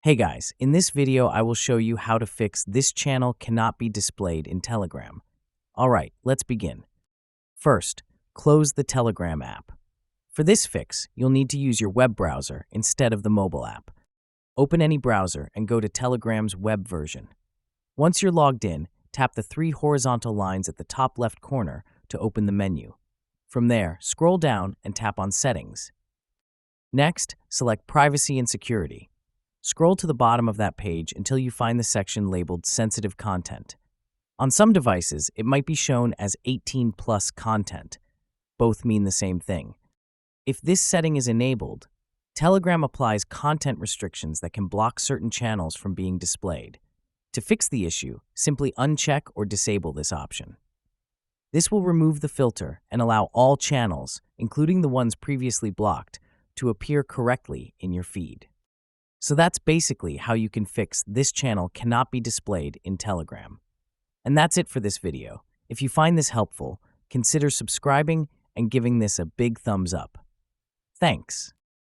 Hey guys, in this video I will show you how to fix "This channel cannot be displayed" in Telegram. Alright, let's begin. First, close the Telegram app. For this fix, you'll need to use your web browser instead of the mobile app. Open any browser and go to Telegram's web version. Once you're logged in, tap the three horizontal lines at the top left corner to open the menu. From there, scroll down and tap on Settings. Next, select Privacy and Security. Scroll to the bottom of that page until you find the section labeled Sensitive Content. On some devices, it might be shown as 18 plus content. Both mean the same thing. If this setting is enabled, Telegram applies content restrictions that can block certain channels from being displayed. To fix the issue, simply uncheck or disable this option. This will remove the filter and allow all channels, including the ones previously blocked, to appear correctly in your feed. So that's basically how you can fix "This channel cannot be displayed" in Telegram. And that's it for this video. If you find this helpful, consider subscribing and giving this a big thumbs up. Thanks.